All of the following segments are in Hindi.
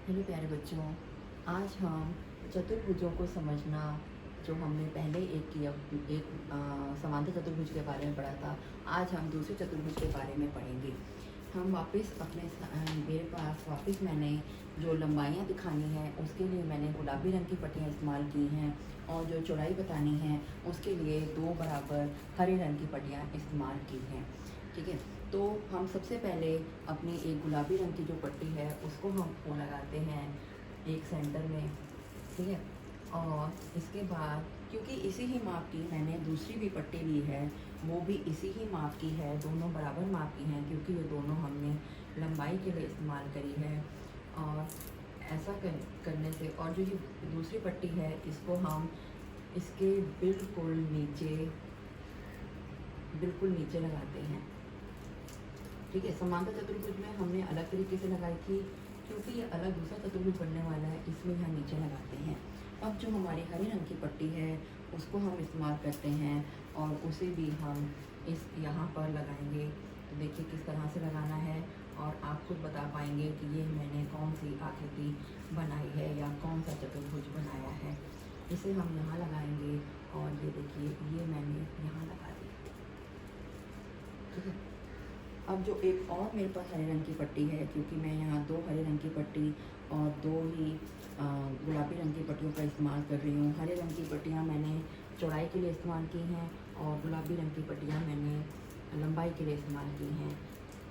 हेलो प्यारे बच्चों, आज हम चतुर्भुजों को समझना जो हमने पहले समांतर चतुर्भुज के बारे में पढ़ा था। आज हम दूसरे चतुर्भुज के बारे में पढ़ेंगे। हम वापस मेरे पास वापस मैंने जो लंबाइयाँ दिखानी है उसके लिए मैंने गुलाबी रंग की पट्टियाँ इस्तेमाल की हैं और जो चौड़ाई बतानी है उसके लिए 2 बराबर हरे रंग की पट्टियाँ इस्तेमाल की हैं। ठीक है, तो हम सबसे पहले अपनी एक गुलाबी रंग की जो पट्टी है उसको हम वो लगाते हैं एक सेंटर में। ठीक है, और इसके बाद क्योंकि इसी ही माप की मैंने दूसरी भी पट्टी ली है, वो भी इसी ही माप की है, दोनों बराबर माप की हैं क्योंकि ये दोनों हमने लंबाई के लिए इस्तेमाल करी है। और ऐसा करने से और जो ये दूसरी पट्टी है इसको हम इसके बिल्कुल नीचे लगाते हैं। ठीक है, समांतर चतुर्भुज में हमने अलग तरीके से लगाई थी क्योंकि ये अलग दूसरा चतुर्भुज बनने वाला है, इसमें हम नीचे लगाते हैं। अब जो हमारी हरे रंग की पट्टी है उसको हम इस्तेमाल करते हैं और उसे भी हम इस यहाँ पर लगाएंगे। तो देखिए किस तरह से लगाना है और आप खुद बता पाएंगे कि ये मैंने कौन सी आकृति बनाई है या कौन सा चतुर्भुज बनाया है। इसे हम यहाँ लगाएंगे और ये देखिए ये मैंने यहाँ लगा दी। ठीक है, अब जो एक और मेरे पास हरे रंग की पट्टी है, क्योंकि मैं यहाँ 2 हरे रंग की पट्टी और 2 ही गुलाबी रंग की पट्टियों का इस्तेमाल कर रही हूँ। हरे रंग की पट्टियाँ मैंने चौड़ाई के लिए इस्तेमाल की हैं और गुलाबी रंग की पट्टियाँ मैंने लंबाई के लिए इस्तेमाल की हैं।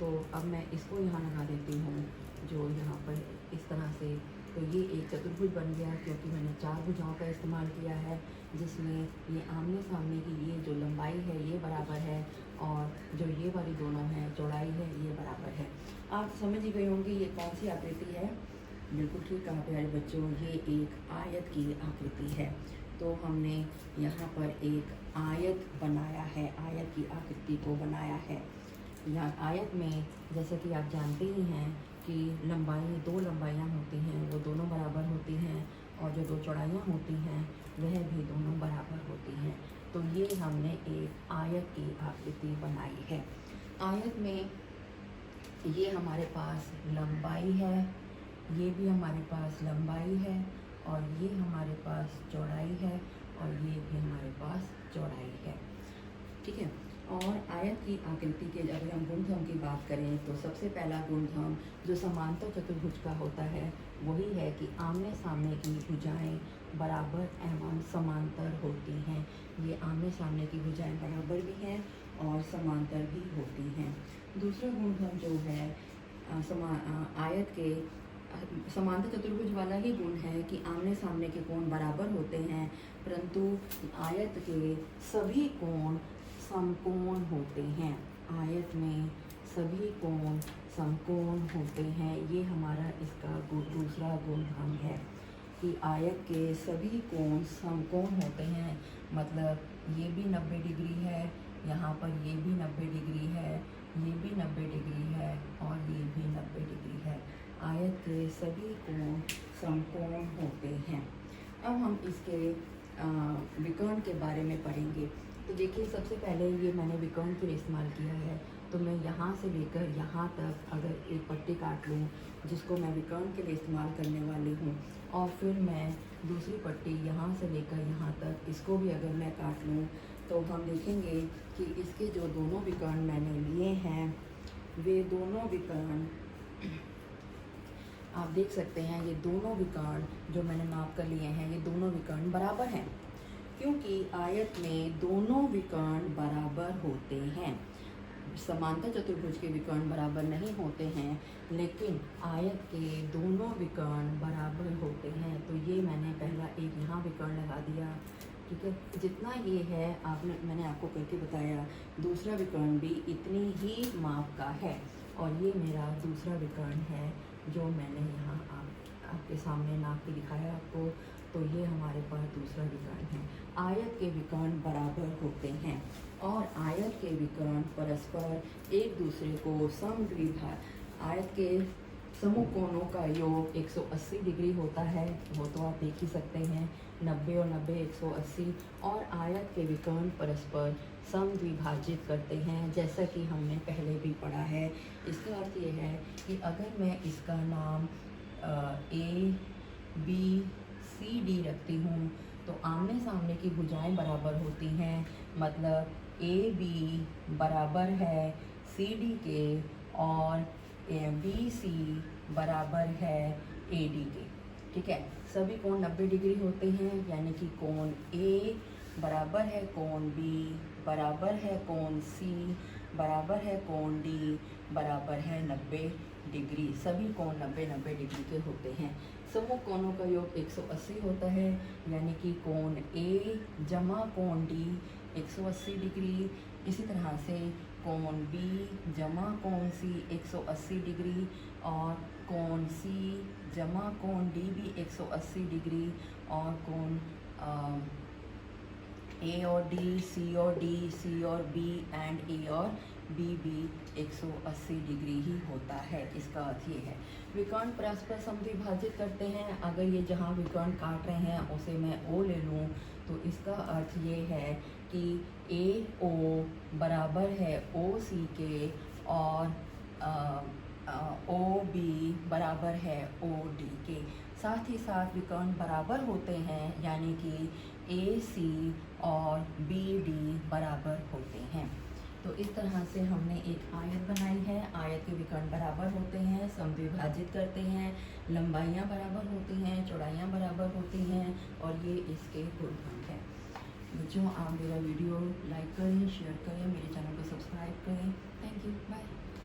तो अब मैं इसको यहाँ लगा देती हूँ जो यहाँ पर इस तरह से। तो ये एक चतुर्भुज बन गया क्योंकि मैंने 4 भुजाओं का इस्तेमाल किया है, जिसमें ये आमने सामने की ये जो लंबाई है ये बराबर है और जो ये वाली दोनों हैं चौड़ाई है ये बराबर है। आप समझ ही गए होंगे ये कौन सी आकृति है। बिल्कुल ठीक कहा प्यारे बच्चों, ये एक आयत की आकृति है। तो हमने यहाँ पर एक आयत बनाया है, आयत की आकृति को बनाया है। यहाँ आयत में जैसे कि आप जानते ही हैं कि दो लंबाइयाँ होती हैं, वो दोनों बराबर होती हैं और जो 2 चौड़ाइयाँ होती हैं वह भी दोनों बराबर होती हैं। तो ये हमने एक आयत की आकृति बनाई है। आयत में ये हमारे पास लंबाई है, ये भी हमारे पास लंबाई है और ये हमारे पास चौड़ाई है और ये भी हमारे पास चौड़ाई है। ठीक है, और आयत की आकृति के अगर हम गुणधर्म की बात करें तो सबसे पहला गुणधर्म जो समांतर चतुर्भुज का होता है वही है कि आमने सामने की भुजाएं बराबर एवं समांतर होती हैं। ये आमने सामने की भुजाएं बराबर भी हैं और समांतर भी होती हैं। दूसरा गुणधर्म जो है आयत के समांतर चतुर्भुज वाला ही गुण है कि आमने सामने के कोण बराबर होते हैं, परंतु आयत के सभी कोण समकोण होते हैं। आयत में सभी कोण समकोण होते हैं। ये हमारा इसका दूसरा गुणधर्म है कि आयत के सभी कोण समकोण होते हैं। मतलब ये भी 90 डिग्री है, यहाँ पर ये भी 90 डिग्री है, ये भी 90 डिग्री है और ये भी 90 डिग्री है। आयत के सभी कोण समकोण होते हैं। अब हम इसके विकर्ण के बारे में पढ़ेंगे। तो देखिए सबसे पहले ये मैंने विकर्ण के लिए इस्तेमाल किया है, तो मैं यहाँ से लेकर यहाँ तक अगर एक पट्टी काट लूँ जिसको मैं विकर्ण के लिए इस्तेमाल करने वाली हूँ, और फिर मैं दूसरी पट्टी यहाँ से लेकर यहाँ तक इसको भी अगर मैं काट लूँ, तो हम देखेंगे कि इसके जो दोनों विकर्ण मैंने लिए हैं वे दोनों विकर्ण आप देख सकते हैं, ये दोनों विकर्ण जो मैंने नाप कर लिए हैं ये दोनों विकर्ण बराबर हैं, क्योंकि आयत में दोनों विकर्ण बराबर होते हैं। समांतर चतुर्भुज के विकर्ण बराबर नहीं होते हैं, लेकिन आयत के दोनों विकर्ण बराबर होते हैं। तो ये मैंने पहला एक यहाँ विकर्ण लगा दिया। ठीक है, जितना ये है मैंने आपको करके बताया, दूसरा विकर्ण भी इतनी ही माप का है और ये मेरा दूसरा विकर्ण है जो मैंने यहाँ आपके सामने नाप के दिखाया आपको। तो ये हमारे पास दूसरा विकर्ण है। आयत के विकर्ण बराबर होते हैं और आयत के विकर्ण परस्पर एक दूसरे को समद्विभाजक आयत के समूह कोणों का योग 180 डिग्री होता है, वो तो आप देख ही सकते हैं, 90 और 90 180। और आयत के विकर्ण परस्पर समद्विभाजित करते हैं, जैसा कि हमने पहले भी पढ़ा है। इसका अर्थ ये है कि अगर मैं इसका नाम ए बी सी डी रखती हूँ तो आमने सामने की भुजाएं बराबर होती हैं, मतलब ए बी बराबर है सी डी के और बी सी बराबर है ए डी के। ठीक है, सभी कोण 90 डिग्री होते हैं, यानी कि कोण ए बराबर है कोण बी बराबर है कोण सी बराबर है कोण डी बराबर है 90 डिग्री। सभी कोण 90-90 डिग्री के होते हैं। समूह कोणों का योग 180 होता है, यानी कि कोण ए जमा कोण डी 180 डिग्री। इसी तरह से कोण बी जमा कोण सी 180 डिग्री और कोण सी जमा कोण डी भी 180 डिग्री और कोण ए और डी, सी और डी, सी और बी एंड ए और बी भी 180 डिग्री ही होता है। इसका अर्थ ये है। विकर्ण परस्पर समद्विभाजित करते हैं। अगर ये जहाँ विकर्ण काट रहे हैं उसे मैं ओ ले लूँ तो इसका अर्थ ये है कि ए ओ बराबर है ओ सी के और ओ बी बराबर है ओ डी के। साथ ही साथ विकर्ण बराबर होते हैं, यानी कि ए सी और बी डी बराबर होते हैं। तो इस तरह से हमने एक आयत बनाई है। आयत के विकर्ण बराबर होते हैं, समद्विभाजित करते हैं, लंबाइयाँ बराबर होती हैं, चौड़ाइयाँ बराबर होती हैं और ये इसके गुणधर्म हैं। बच्चों, आप मेरा वीडियो लाइक करें, शेयर करें, मेरे चैनल को सब्सक्राइब करें। Thank you, bye.